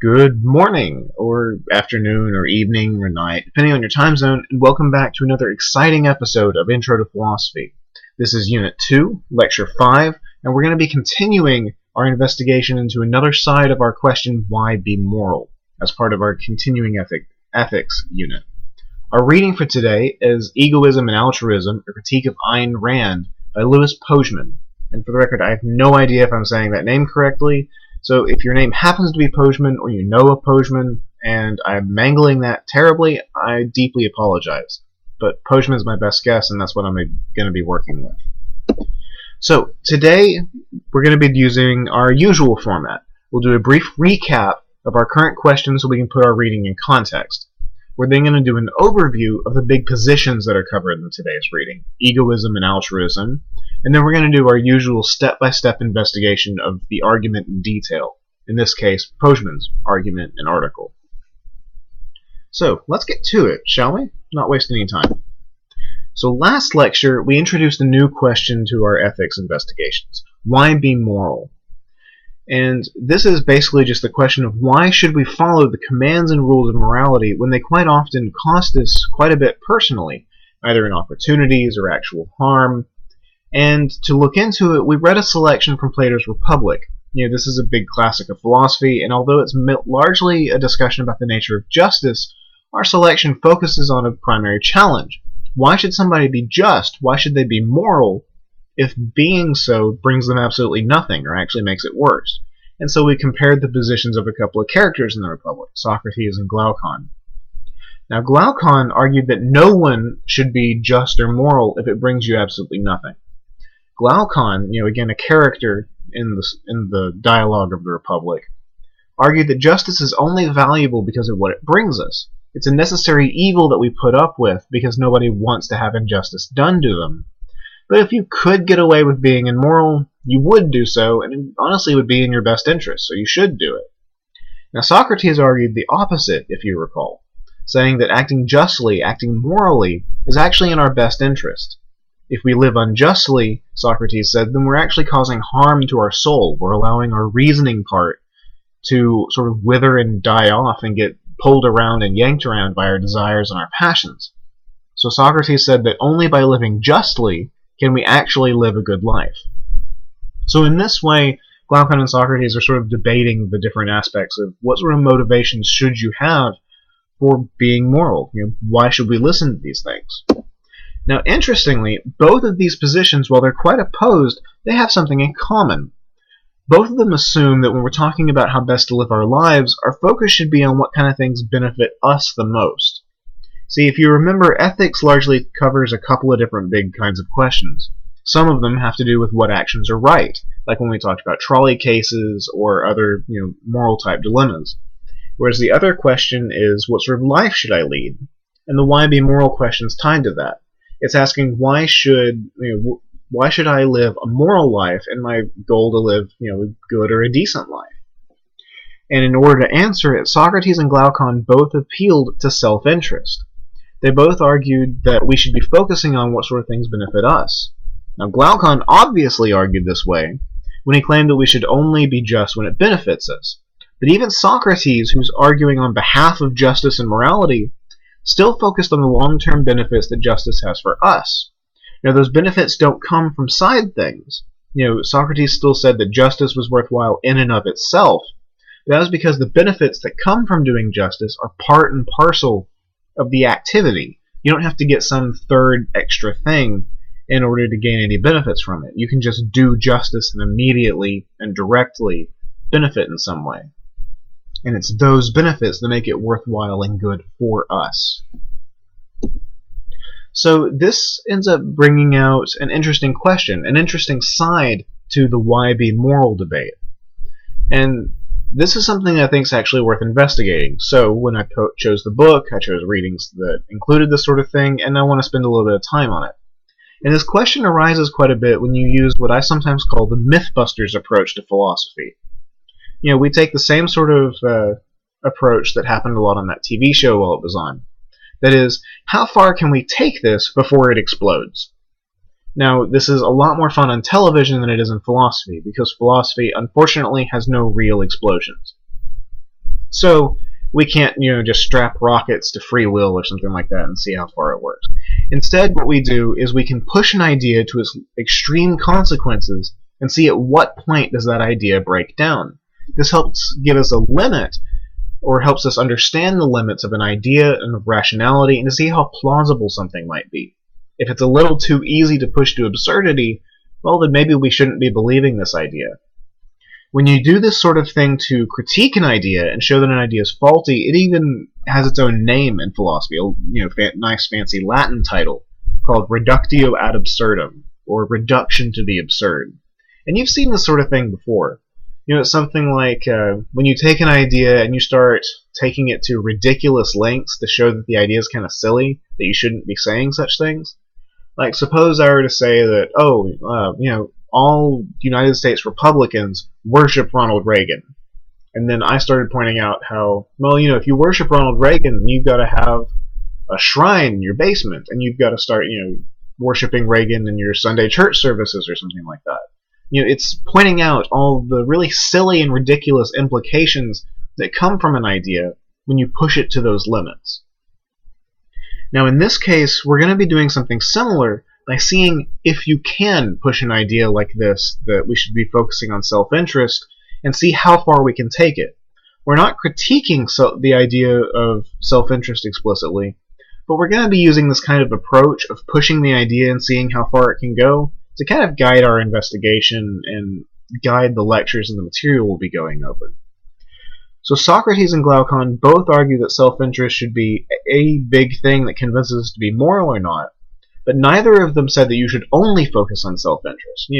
Good morning, or afternoon, or evening, or night, depending on your time zone, and welcome back to another exciting episode of Intro to Philosophy. This is Unit 2, Lecture 5, and we're going to be continuing our investigation into another side of our question, why be moral, as part of our continuing ethics unit. Our reading for today is Egoism and Altruism, a critique of Ayn Rand by Louis Pojman. And for the record, I have no idea if I'm saying that name correctly, so if your name happens to be Pojman, or you know a Pojman, and I'm mangling that terribly, I deeply apologize. But Pojman is my best guess, and that's what I'm going to be working with. So, today, we're going to be using our usual format. We'll do a brief recap of our current questions so we can put our reading in context. We're then going to do an overview of the big positions that are covered in today's reading, egoism and altruism, and then we're going to do our usual step-by-step investigation of the argument in detail, in this case, Pojman's argument and article. So, let's get to it, shall we? Not waste any time. So last lecture, we introduced a new question to our ethics investigations. Why be moral? And this is basically just the question of why should we follow the commands and rules of morality when they quite often cost us quite a bit personally, either in opportunities or actual harm. And to look into it, we read a selection from Plato's Republic. This is a big classic of philosophy, and although it's largely a discussion about the nature of justice, our selection focuses on a primary challenge. Why should somebody be just? Why should they be moral if being so brings them absolutely nothing, or actually makes it worse? And so we compared the positions of a couple of characters in the Republic, Socrates and Glaucon. Now Glaucon argued that no one should be just or moral if it brings you absolutely nothing. Glaucon, again a character in the dialogue of the Republic, argued that justice is only valuable because of what it brings us. It's a necessary evil that we put up with because nobody wants to have injustice done to them. But if you could get away with being immoral, you would do so, and it honestly would be in your best interest, so you should do it. Now Socrates argued the opposite, if you recall, saying that acting justly, acting morally, is actually in our best interest. If we live unjustly, Socrates said, then we're actually causing harm to our soul. We're allowing our reasoning part to sort of wither and die off and get pulled around and yanked around by our desires and our passions. So Socrates said that only by living justly can we actually live a good life. So in this way, Glaucon and Socrates are sort of debating the different aspects of what sort of motivations should you have for being moral. Why should we listen to these things? Now, interestingly, both of these positions, while they're quite opposed, they have something in common. Both of them assume that when we're talking about how best to live our lives, our focus should be on what kind of things benefit us the most. See, if you remember, ethics largely covers a couple of different big kinds of questions. Some of them have to do with what actions are right, like when we talked about trolley cases or other, moral-type dilemmas. Whereas the other question is, what sort of life should I lead? And the why be moral question is tied to that. It's asking why should I live a moral life, and my goal to live, a good or a decent life? And in order to answer it, Socrates and Glaucon both appealed to self-interest. They both argued that we should be focusing on what sort of things benefit us. Now Glaucon obviously argued this way when he claimed that we should only be just when it benefits us. But even Socrates, who's arguing on behalf of justice and morality, still focused on the long-term benefits that justice has for us. Now, those benefits don't come from side things. Socrates still said that justice was worthwhile in and of itself. That was because the benefits that come from doing justice are part and parcel of the activity. You don't have to get some third extra thing in order to gain any benefits from it. You can just do justice and immediately and directly benefit in some way. And it's those benefits that make it worthwhile and good for us. So this ends up bringing out an interesting question, an interesting side to the why be moral debate. And this is something I think is actually worth investigating. So when I chose the book, I chose readings that included this sort of thing, and I want to spend a little bit of time on it. And this question arises quite a bit when you use what I sometimes call the Mythbusters approach to philosophy. We take the same sort of approach that happened a lot on that TV show while it was on. That is, how far can we take this before it explodes? Now, this is a lot more fun on television than it is in philosophy, because philosophy, unfortunately, has no real explosions. So we can't, just strap rockets to free will or something like that and see how far it works. Instead, what we do is we can push an idea to its extreme consequences and see at what point does that idea break down. This helps give us a limit, or helps us understand the limits of an idea and of rationality, and to see how plausible something might be. If it's a little too easy to push to absurdity, well, then maybe we shouldn't be believing this idea. When you do this sort of thing to critique an idea and show that an idea is faulty, it even has its own name in philosophy, a nice fancy Latin title called reductio ad absurdum, or reduction to the absurd. And you've seen this sort of thing before. It's something like when you take an idea and you start taking it to ridiculous lengths to show that the idea is kind of silly, that you shouldn't be saying such things. Like, suppose I were to say that, all United States Republicans worship Ronald Reagan. And then I started pointing out how, if you worship Ronald Reagan, you've got to have a shrine in your basement, and you've got to start, worshiping Reagan in your Sunday church services or something like that. It's pointing out all the really silly and ridiculous implications that come from an idea when you push it to those limits. Now, in this case, we're going to be doing something similar by seeing if you can push an idea like this, that we should be focusing on self-interest, and see how far we can take it. We're not critiquing the idea of self-interest explicitly, but we're going to be using this kind of approach of pushing the idea and seeing how far it can go to kind of guide our investigation and guide the lectures and the material we'll be going over. So Socrates and Glaucon both argue that self-interest should be a big thing that convinces us to be moral or not, but neither of them said that you should only focus on self-interest.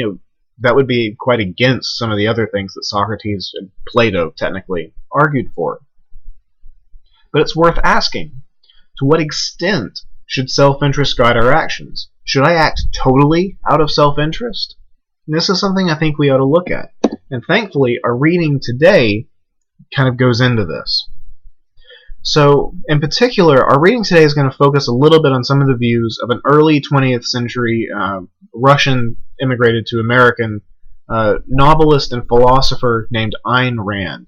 That would be quite against some of the other things that Socrates and Plato technically argued for. But it's worth asking, to what extent should self-interest guide our actions? Should I act totally out of self-interest? And this is something I think we ought to look at. And thankfully, our reading today kind of goes into this. So, in particular, our reading today is going to focus a little bit on some of the views of an early 20th century Russian immigrated to American novelist and philosopher named Ayn Rand.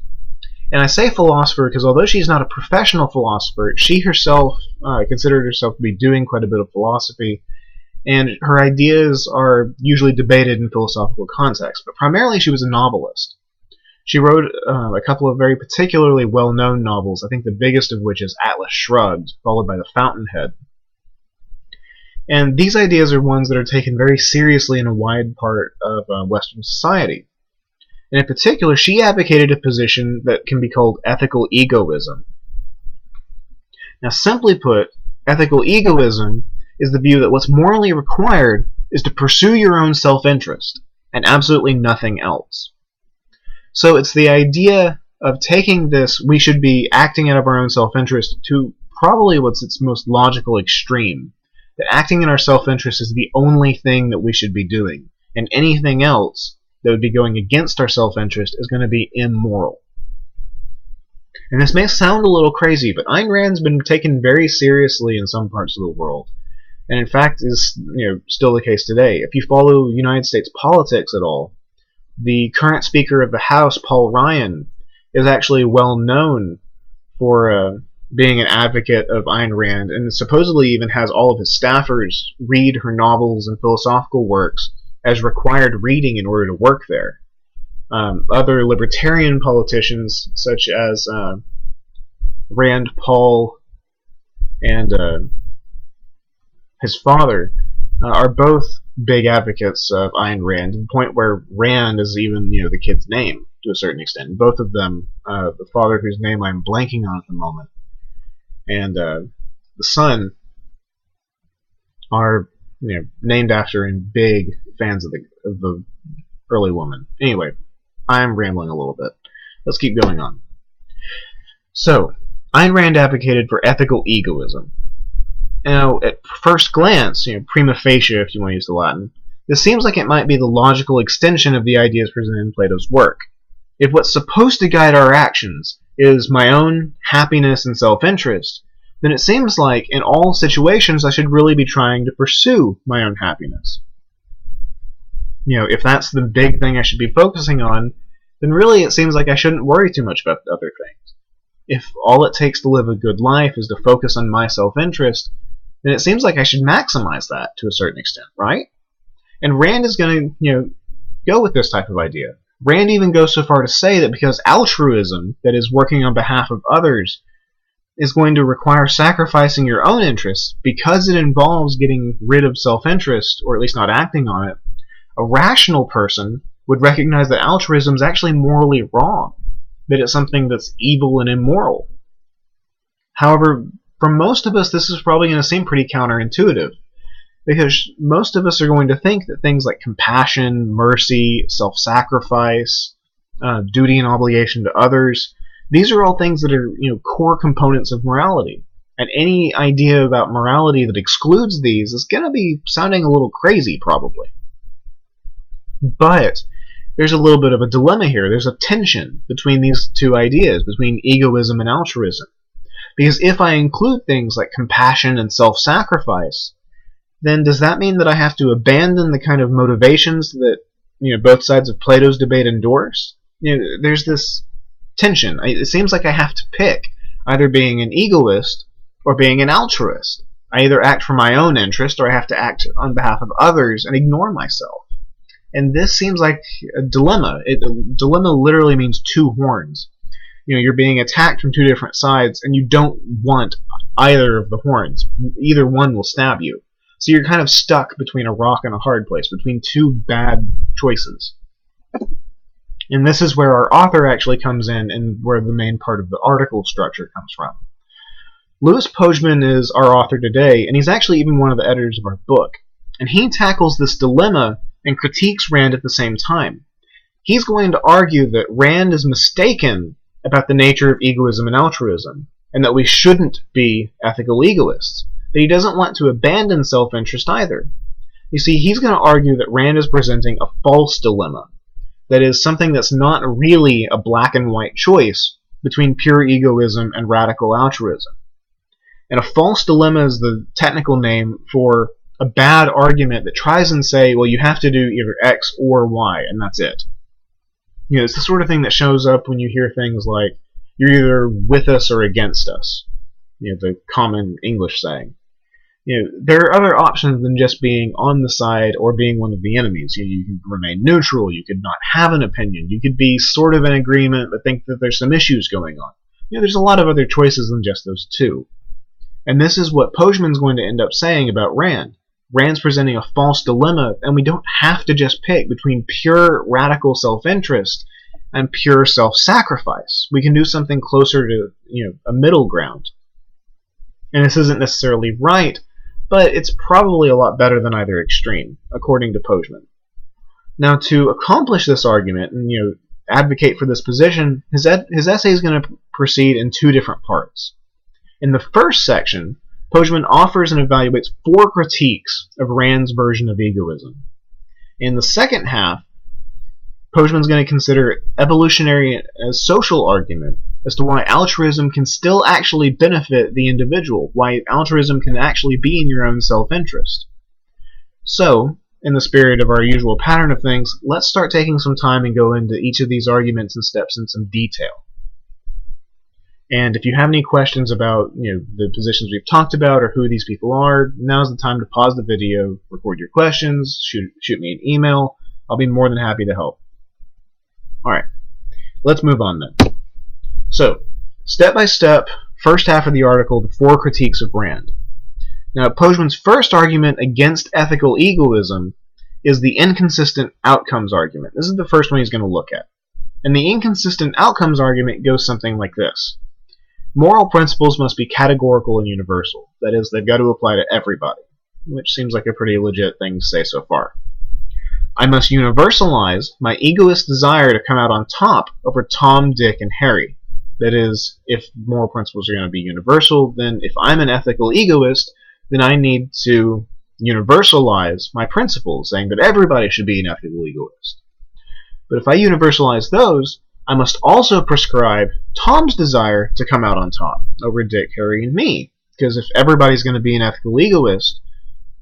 And I say philosopher because although she's not a professional philosopher, she herself considered herself to be doing quite a bit of philosophy, and her ideas are usually debated in philosophical contexts, but primarily she was a novelist. She wrote a couple of very particularly well-known novels, I think the biggest of which is Atlas Shrugged, followed by The Fountainhead. And these ideas are ones that are taken very seriously in a wide part of Western society. And in particular, she advocated a position that can be called ethical egoism. Now, simply put, ethical egoism is the view that what's morally required is to pursue your own self-interest, and absolutely nothing else. So it's the idea of taking this, we should be acting out of our own self-interest, to probably what's its most logical extreme. That acting in our self-interest is the only thing that we should be doing, and anything else that would be going against our self-interest is going to be immoral. And this may sound a little crazy, but Ayn Rand's been taken very seriously in some parts of the world. And in fact is still the case today. If you follow United States politics at all, the current Speaker of the House, Paul Ryan, is actually well known for being an advocate of Ayn Rand, and supposedly even has all of his staffers read her novels and philosophical works as required reading in order to work there. Other libertarian politicians, such as Rand Paul and his father, are both big advocates of Ayn Rand, to the point where Rand is even the kid's name to a certain extent. Both of them, the father whose name I'm blanking on at the moment, and the son, are named after and big fans of the early woman. Anyway, I'm rambling a little bit. Let's keep going on. So, Ayn Rand advocated for ethical egoism. Now, at first glance, prima facie, if you want to use the Latin, this seems like it might be the logical extension of the ideas presented in Plato's work. If what's supposed to guide our actions is my own happiness and self-interest, then it seems like in all situations I should really be trying to pursue my own happiness. If that's the big thing I should be focusing on, then really it seems like I shouldn't worry too much about the other things. If all it takes to live a good life is to focus on my self-interest, then it seems like I should maximize that to a certain extent, right? And Rand is going to, go with this type of idea. Rand even goes so far to say that because altruism, that is working on behalf of others, is going to require sacrificing your own interests, because it involves getting rid of self-interest, or at least not acting on it, a rational person would recognize that altruism is actually morally wrong, that it's something that's evil and immoral. However, for most of us, this is probably going to seem pretty counterintuitive, because most of us are going to think that things like compassion, mercy, self-sacrifice, duty and obligation to others, these are all things that are, core components of morality. And any idea about morality that excludes these is going to be sounding a little crazy, probably. But there's a little bit of a dilemma here. There's a tension between these two ideas, between egoism and altruism. Because if I include things like compassion and self-sacrifice, then does that mean that I have to abandon the kind of motivations that both sides of Plato's debate endorse? There's this tension. It seems like I have to pick either being an egoist or being an altruist. I either act for my own interest or I have to act on behalf of others and ignore myself. And this seems like a dilemma. A dilemma literally means two horns. You're being attacked from two different sides and you don't want either of the horns. Either one will stab you. So you're kind of stuck between a rock and a hard place, between two bad choices. And this is where our author actually comes in and where the main part of the article structure comes from. Louis Pojman is our author today, and he's actually even one of the editors of our book. And he tackles this dilemma and critiques Rand at the same time. He's going to argue that Rand is mistaken about the nature of egoism and altruism, and that we shouldn't be ethical egoists. That he doesn't want to abandon self-interest either. You see, he's going to argue that Rand is presenting a false dilemma. That is, something that's not really a black and white choice between pure egoism and radical altruism. And a false dilemma is the technical name for a bad argument that tries and say, well, you have to do either X or Y, and that's it. It's the sort of thing that shows up when you hear things like, you're either with us or against us. The common English saying. There are other options than just being on the side or being one of the enemies. You can remain neutral, you could not have an opinion, you could be sort of in agreement but think that there's some issues going on. There's a lot of other choices than just those two. And this is what Pojman's going to end up saying about Rand. Rand's presenting a false dilemma, and we don't have to just pick between pure radical self-interest and pure self-sacrifice. We can do something closer to, a middle ground. And this isn't necessarily right, but it's probably a lot better than either extreme, according to Pojman. Now, to accomplish this argument and advocate for this position, his essay is going to proceed in two different parts. In the first section, Pojman offers and evaluates 4 critiques of Rand's version of egoism. In the second half, Pojman's going to consider evolutionary as social argument as to why altruism can still actually benefit the individual, why altruism can actually be in your own self-interest. So, in the spirit of our usual pattern of things, let's start taking some time and go into each of these arguments and steps in some detail. And if you have any questions about the positions we've talked about or who these people are, now's the time to pause the video, record your questions, shoot me an email. I'll be more than happy to help. Alright, let's move on then. So, step by step, first half of the article, the 4 critiques of Rand. Now, Pojman's first argument against ethical egoism is the inconsistent outcomes argument. This is the first one he's going to look at. And the inconsistent outcomes argument goes something like this. Moral principles must be categorical and universal. That is, they've got to apply to everybody, which seems like a pretty legit thing to say so far. I must universalize my egoist desire to come out on top over Tom, Dick, and Harry. That is, if moral principles are going to be universal, then if I'm an ethical egoist, then I need to universalize my principles, saying that everybody should be an ethical egoist. But if I universalize those, I must also prescribe Tom's desire to come out on top over Dick, Harry, and me. Because if everybody's going to be an ethical egoist,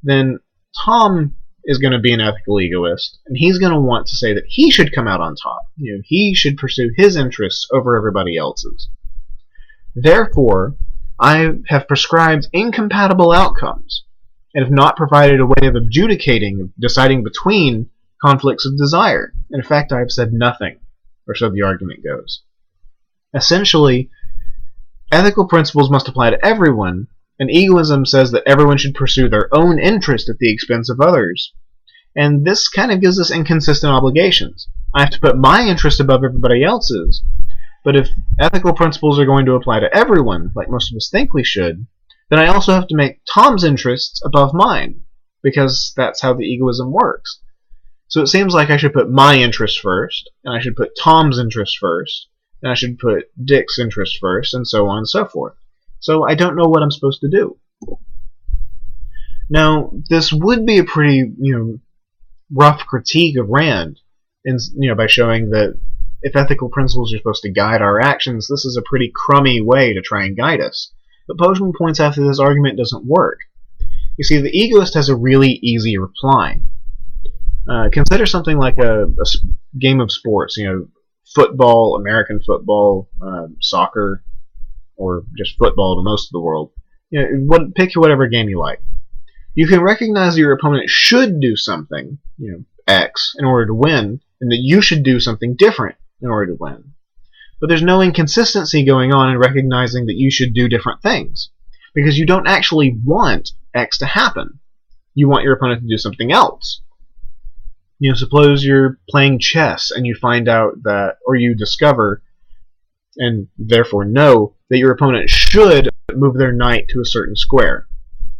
then Tom is going to be an ethical egoist, and he's going to want to say that he should come out on top. He should pursue his interests over everybody else's. Therefore, I have prescribed incompatible outcomes, and have not provided a way of adjudicating, deciding between conflicts of desire. In fact, I have said nothing, or so the argument goes. Essentially, ethical principles must apply to everyone, and egoism says that everyone should pursue their own interest at the expense of others. And this kind of gives us inconsistent obligations. I have to put my interest above everybody else's, but if ethical principles are going to apply to everyone, like most of us think we should, then I also have to make Tom's interests above mine, because that's how the egoism works. So it seems like I should put my interest first, and I should put Tom's interest first, and I should put Dick's interest first, and so on and so forth. So I don't know what I'm supposed to do. Now, this would be a pretty, rough critique of Rand, by showing that if ethical principles are supposed to guide our actions, this is a pretty crummy way to try and guide us. But Postman points out that this argument doesn't work. You see, the egoist has a really easy reply. Consider something like a game of sports, football, American football, soccer, or just football to most of the world. Pick whatever game you like. You can recognize that your opponent should do something, X, in order to win, and that you should do something different in order to win. But there's no inconsistency going on in recognizing that you should do different things, because you don't actually want X to happen. You want your opponent to do something else. Suppose you're playing chess and you find out that, or you discover, and therefore know, that your opponent should move their knight to a certain square,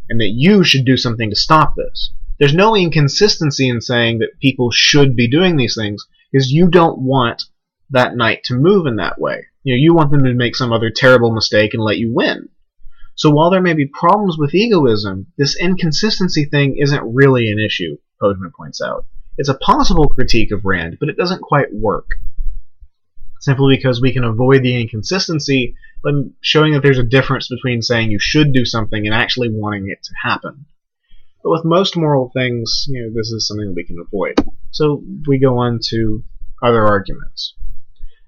and that you should do something to stop this. There's no inconsistency in saying that people should be doing these things, because you don't want that knight to move in that way. You want them to make some other terrible mistake and let you win. So while there may be problems with egoism, this inconsistency thing isn't really an issue, Postman points out. It's a possible critique of Rand, but it doesn't quite work. Simply because we can avoid the inconsistency by showing that there's a difference between saying you should do something and actually wanting it to happen. But with most moral things, this is something that we can avoid. So we go on to other arguments.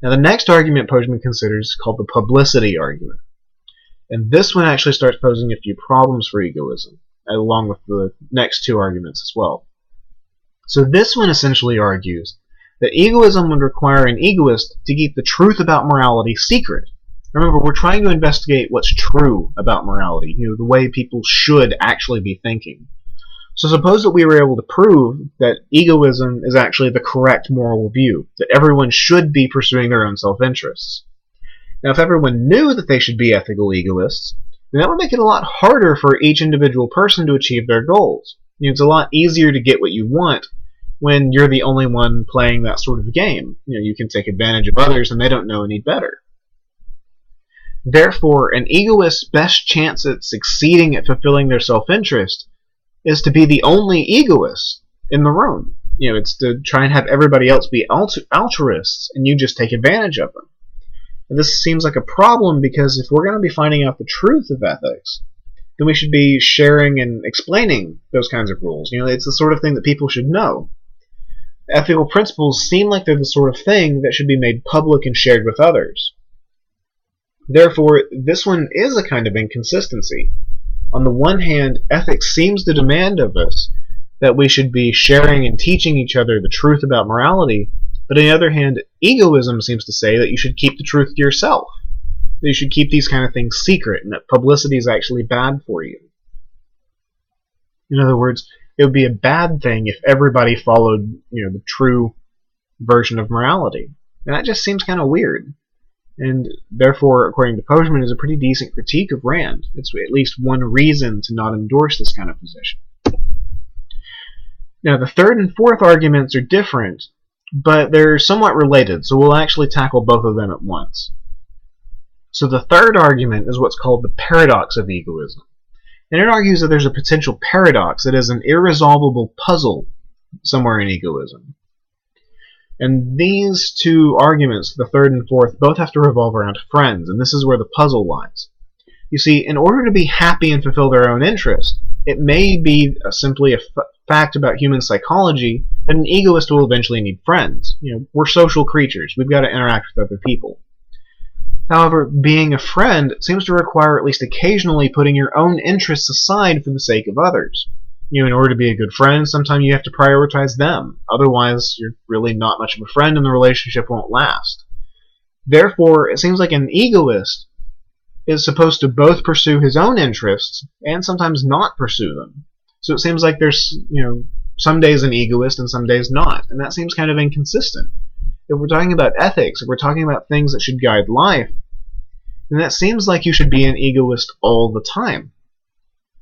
Now the next argument Postman considers is called the publicity argument. And this one actually starts posing a few problems for egoism, along with the next two arguments as well. So this one essentially argues that egoism would require an egoist to keep the truth about morality secret. Remember, we're trying to investigate what's true about morality, the way people should actually be thinking. So suppose that we were able to prove that egoism is actually the correct moral view, that everyone should be pursuing their own self-interests. Now, if everyone knew that they should be ethical egoists, then that would make it a lot harder for each individual person to achieve their goals. It's a lot easier to get what you want when you're the only one playing that sort of game. You can take advantage of others and they don't know any better. Therefore, an egoist's best chance at succeeding at fulfilling their self-interest is to be the only egoist in the room. It's to try and have everybody else be altruists and you just take advantage of them. And this seems like a problem because if we're going to be finding out the truth of ethics, then we should be sharing and explaining those kinds of rules. It's the sort of thing that people should know. Ethical principles seem like they're the sort of thing that should be made public and shared with others. Therefore, this one is a kind of inconsistency. On the one hand, ethics seems to demand of us that we should be sharing and teaching each other the truth about morality, but on the other hand, egoism seems to say that you should keep the truth to yourself. That you should keep these kind of things secret, and that publicity is actually bad for you. In other words, it would be a bad thing if everybody followed, the true version of morality. And that just seems kind of weird. And therefore, according to Postman, is a pretty decent critique of Rand. It's at least one reason to not endorse this kind of position. Now, the third and fourth arguments are different, but they're somewhat related, so we'll actually tackle both of them at once. So the third argument is what's called the paradox of egoism. And it argues that there's a potential paradox that is an irresolvable puzzle somewhere in egoism. And these two arguments, the third and fourth, both have to revolve around friends, and this is where the puzzle lies. You see, in order to be happy and fulfill their own interest, it may be simply a fact about human psychology that an egoist will eventually need friends. We're social creatures. We've got to interact with other people. However, being a friend seems to require at least occasionally putting your own interests aside for the sake of others. In order to be a good friend, sometimes you have to prioritize them. Otherwise, you're really not much of a friend and the relationship won't last. Therefore, it seems like an egoist is supposed to both pursue his own interests and sometimes not pursue them. So it seems like there's, some days an egoist and some days not. And that seems kind of inconsistent. If we're talking about ethics, if we're talking about things that should guide life, then that seems like you should be an egoist all the time.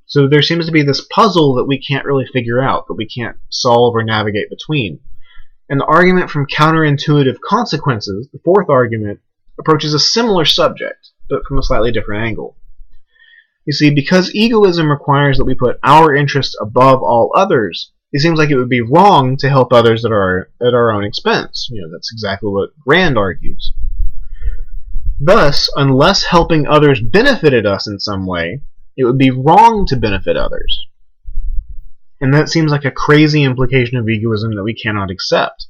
So there seems to be this puzzle that we can't really figure out, that we can't solve or navigate between. And the argument from counterintuitive consequences, the fourth argument, approaches a similar subject, but from a slightly different angle. You see, because egoism requires that we put our interests above all others, it seems like it would be wrong to help others at our own expense. That's exactly what Rand argues. Thus, unless helping others benefited us in some way, it would be wrong to benefit others. And that seems like a crazy implication of egoism that we cannot accept.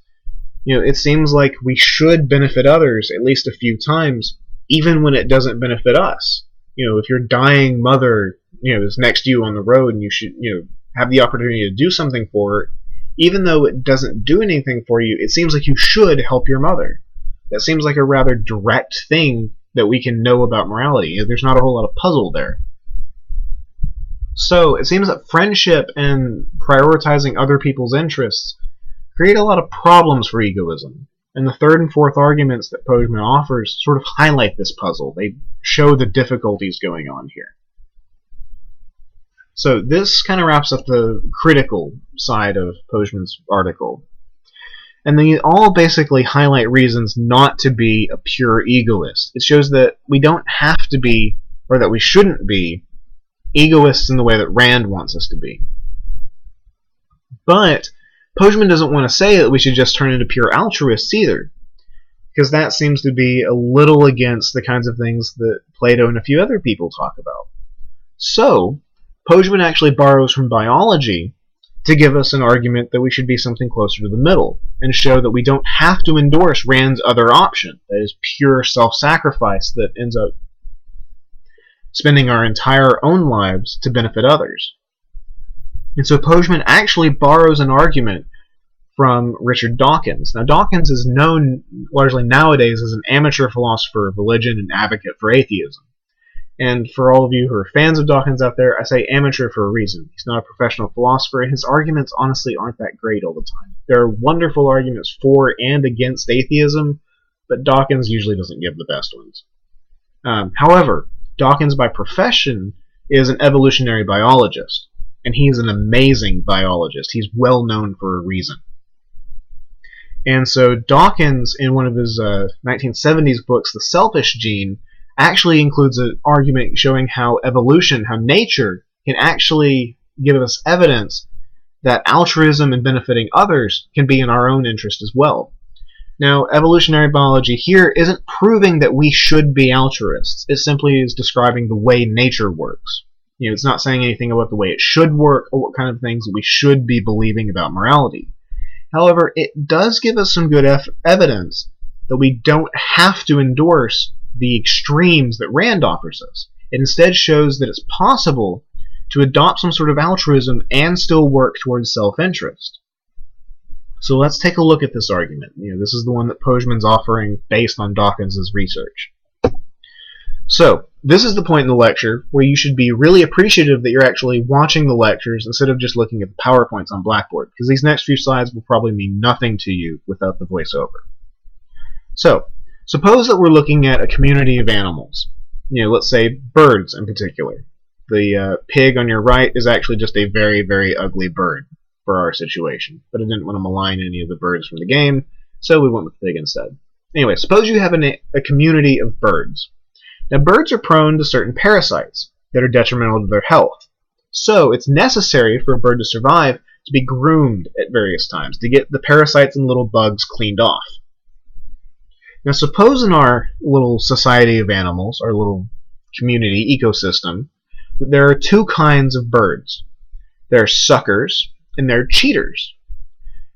It seems like we should benefit others at least a few times, even when it doesn't benefit us. If your dying mother, is next to you on the road and you should, have the opportunity to do something for her, even though it doesn't do anything for you, it seems like you should help your mother. That seems like a rather direct thing that we can know about morality. There's not a whole lot of puzzle there. So it seems that friendship and prioritizing other people's interests create a lot of problems for egoism. And the third and fourth arguments that Postman offers sort of highlight this puzzle. They show the difficulties going on here. So this kind of wraps up the critical side of Postman's article. And they all basically highlight reasons not to be a pure egoist. It shows that we don't have to be, or that we shouldn't be, egoists in the way that Rand wants us to be. But Postman doesn't want to say that we should just turn into pure altruists either, because that seems to be a little against the kinds of things that Plato and a few other people talk about. So, Postman actually borrows from biology to give us an argument that we should be something closer to the middle, and show that we don't have to endorse Rand's other option, that is pure self-sacrifice that ends up spending our entire own lives to benefit others. And so Postman actually borrows an argument from Richard Dawkins. Now Dawkins is known largely nowadays as an amateur philosopher of religion and advocate for atheism. And for all of you who are fans of Dawkins out there, I say amateur for a reason. He's not a professional philosopher, and his arguments honestly aren't that great all the time. There are wonderful arguments for and against atheism, but Dawkins usually doesn't give the best ones. However, Dawkins by profession is an evolutionary biologist, and he's an amazing biologist. He's well known for a reason. And so Dawkins, in one of his 1970s books, The Selfish Gene, actually includes an argument showing how evolution, how nature, can actually give us evidence that altruism and benefiting others can be in our own interest as well. Now, evolutionary biology here isn't proving that we should be altruists. It simply is describing the way nature works. It's not saying anything about the way it should work or what kind of things we should be believing about morality. However, it does give us some good evidence that we don't have to endorse the extremes that Rand offers us. It instead shows that it's possible to adopt some sort of altruism and still work towards self-interest. So let's take a look at this argument. This is the one that Postman's offering based on Dawkins' research. So, this is the point in the lecture where you should be really appreciative that you're actually watching the lectures instead of just looking at the PowerPoints on Blackboard, because these next few slides will probably mean nothing to you without the voiceover. So, suppose that we're looking at a community of animals. Let's say birds in particular. The pig on your right is actually just a very, very ugly bird for our situation, but I didn't want to malign any of the birds from the game, so we went with the pig instead. Anyway, suppose you have a community of birds. Now, birds are prone to certain parasites that are detrimental to their health, so it's necessary for a bird to survive to be groomed at various times to get the parasites and little bugs cleaned off. Now, suppose in our little society of animals, our little community ecosystem, there are two kinds of birds. There are suckers and there are cheaters.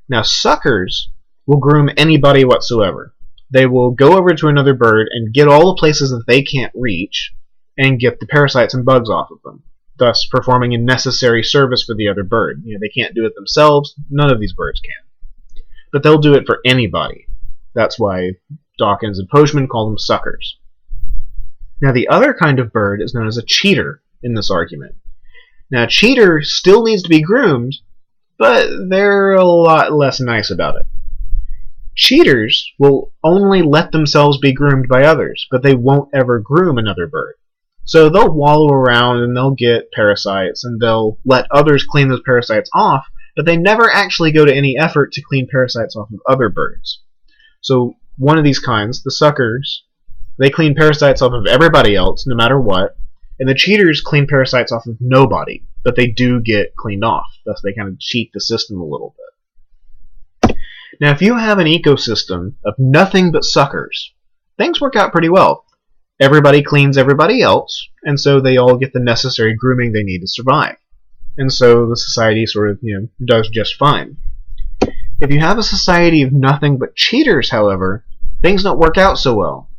Now, suckers will groom anybody whatsoever. they will go over to another bird and get all the places that they can't reach and get the parasites and bugs off of them, thus performing a necessary service for the other bird. They can't do it themselves. None of these birds can. But they'll do it for anybody. That's why Dawkins and Postman call them suckers. Now, the other kind of bird is known as a cheater in this argument. Now, a cheater still needs to be groomed, but they're a lot less nice about it. Cheaters will only let themselves be groomed by others, but they won't ever groom another bird. So they'll wallow around and they'll get parasites and they'll let others clean those parasites off, but they never actually go to any effort to clean parasites off of other birds. So one of these kinds, the suckers, they clean parasites off of everybody else, no matter what, and the cheaters clean parasites off of nobody, but they do get cleaned off. Thus they kind of cheat the system a little bit. Now, if you have an ecosystem of nothing but suckers, things work out pretty well. Everybody cleans everybody else, and so they all get the necessary grooming they need to survive. And so the society sort of, does just fine. If you have a society of nothing but cheaters, however, things don't work out so well.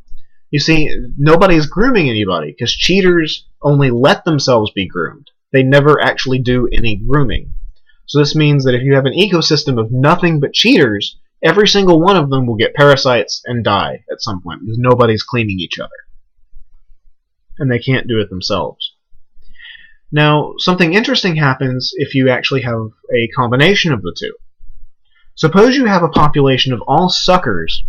You see, nobody's grooming anybody, because cheaters only let themselves be groomed. They never actually do any grooming. So this means that if you have an ecosystem of nothing but cheaters, every single one of them will get parasites and die at some point, because nobody's cleaning each other. And they can't do it themselves. Now, something interesting happens if you actually have a combination of the two. Suppose you have a population of all suckers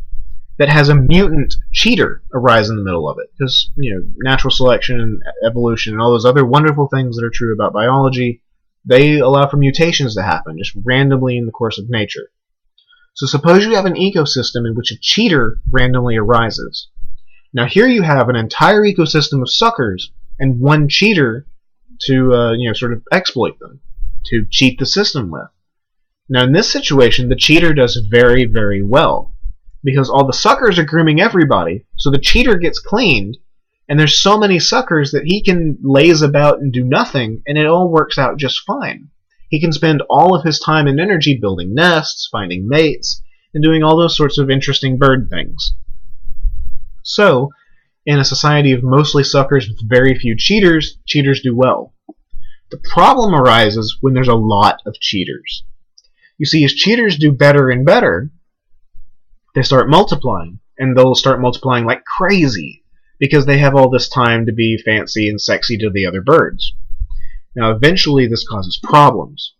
that has a mutant cheater arise in the middle of it, because natural selection and evolution and all those other wonderful things that are true about biology, they allow for mutations to happen just randomly in the course of nature. So suppose you have an ecosystem in which a cheater randomly arises. Now here you have an entire ecosystem of suckers and one cheater to sort of exploit them, to cheat the system with. Now in this situation, the cheater does very, very well, because all the suckers are grooming everybody, so the cheater gets cleaned, and there's so many suckers that he can laze about and do nothing, and it all works out just fine. He can spend all of his time and energy building nests, finding mates, and doing all those sorts of interesting bird things. So, in a society of mostly suckers with very few cheaters, cheaters do well. The problem arises when there's a lot of cheaters. You see, as cheaters do better and better, they start multiplying, and they'll start multiplying like crazy, because they have all this time to be fancy and sexy to the other birds. Now, eventually this causes problems.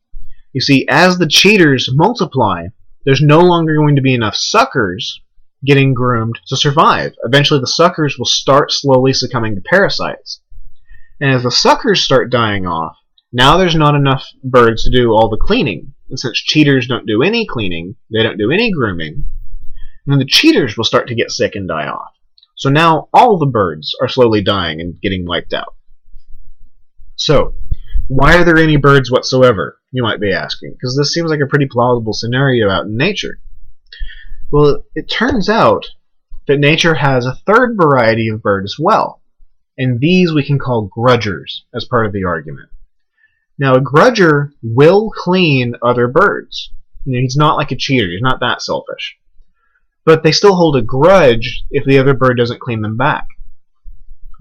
You see, as the cheaters multiply, there's no longer going to be enough suckers getting groomed to survive. Eventually the suckers will start slowly succumbing to parasites. And as the suckers start dying off, now there's not enough birds to do all the cleaning. And since cheaters don't do any cleaning, they don't do any grooming, then the cheaters will start to get sick and die off. So now all the birds are slowly dying and getting wiped out. So, why are there any birds whatsoever, you might be asking? Because this seems like a pretty plausible scenario out in nature. Well, it turns out that nature has a third variety of bird as well, and these we can call grudgers as part of the argument. Now, a grudger will clean other birds. He's not like a cheater, he's not that selfish. But they still hold a grudge if the other bird doesn't clean them back.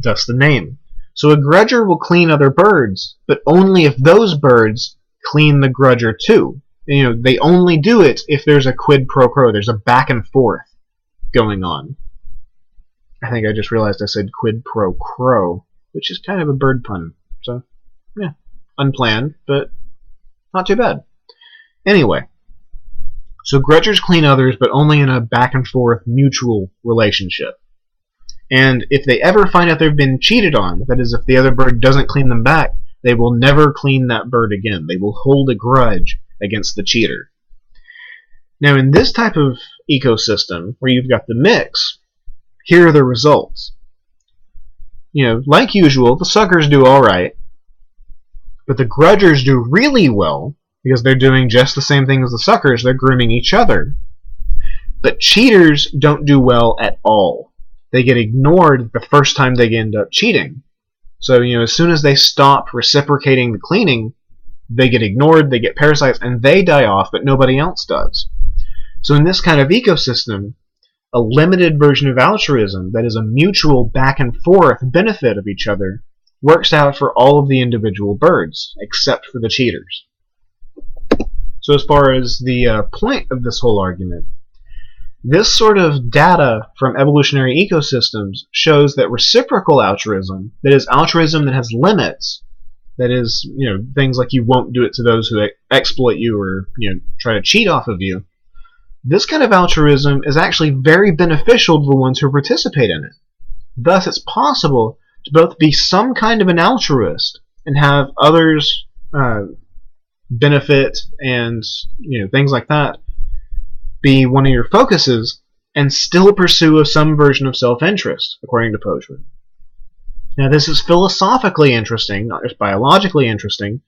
Thus the name. So a grudger will clean other birds, but only if those birds clean the grudger too. They only do it if there's a quid pro quo, there's a back and forth going on. I think I just realized I said quid pro quo, which is kind of a bird pun. So, yeah, unplanned, but not too bad. Anyway, so grudgers clean others, but only in a back and forth mutual relationship. And if they ever find out they've been cheated on, that is, if the other bird doesn't clean them back, they will never clean that bird again. They will hold a grudge against the cheater. Now, in this type of ecosystem, where you've got the mix, here are the results. Like usual, the suckers do alright, but the grudgers do really well, because they're doing just the same thing as the suckers, they're grooming each other. But cheaters don't do well at all. They get ignored the first time they end up cheating. So, as soon as they stop reciprocating the cleaning, they get ignored, they get parasites, and they die off, but nobody else does. So in this kind of ecosystem, a limited version of altruism that is a mutual back and forth benefit of each other works out for all of the individual birds, except for the cheaters. So as far as the point of this whole argument, this sort of data from evolutionary ecosystems shows that reciprocal altruism, that is, altruism that has limits, that is, things like you won't do it to those who exploit you or, try to cheat off of you, this kind of altruism is actually very beneficial to the ones who participate in it. Thus, it's possible to both be some kind of an altruist and have others benefit and things like that be one of your focuses, and still pursue some version of self-interest, according to Pochman. Now, this is philosophically interesting, not just biologically interesting,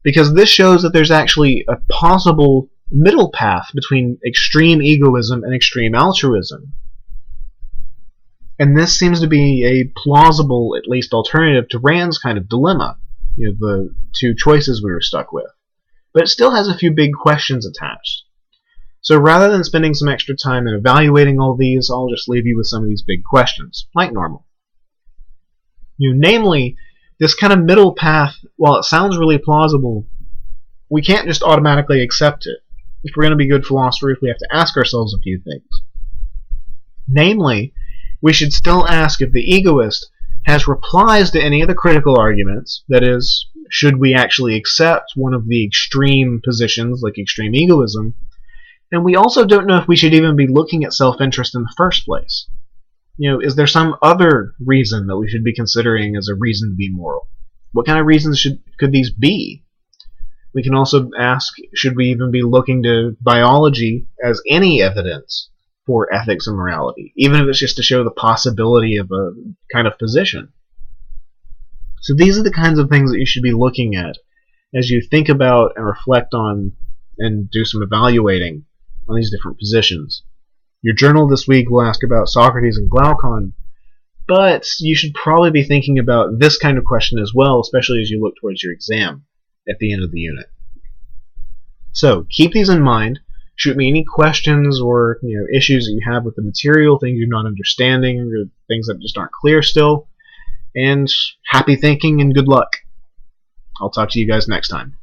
because this shows that there's actually a possible middle path between extreme egoism and extreme altruism. And this seems to be a plausible, at least alternative to Rand's kind of dilemma, the two choices we were stuck with. But it still has a few big questions attached. So rather than spending some extra time in evaluating all these, I'll just leave you with some of these big questions, like normal. Namely, this kind of middle path, while it sounds really plausible, we can't just automatically accept it. If we're going to be good philosophers, we have to ask ourselves a few things. Namely, we should still ask if the egoist has replies to any of the critical arguments, that is, should we actually accept one of the extreme positions, like extreme egoism, and we also don't know if we should even be looking at self-interest in the first place. Is there some other reason that we should be considering as a reason to be moral? What kind of reasons could these be? We can also ask, should we even be looking to biology as any evidence for ethics and morality, even if it's just to show the possibility of a kind of position? So these are the kinds of things that you should be looking at as you think about and reflect on and do some evaluating on these different positions. Your journal this week will ask about Socrates and Glaucon, but you should probably be thinking about this kind of question as well, especially as you look towards your exam at the end of the unit. So keep these in mind. Shoot me any questions or issues that you have with the material, things you're not understanding, or things that just aren't clear still. And happy thinking and good luck. I'll talk to you guys next time.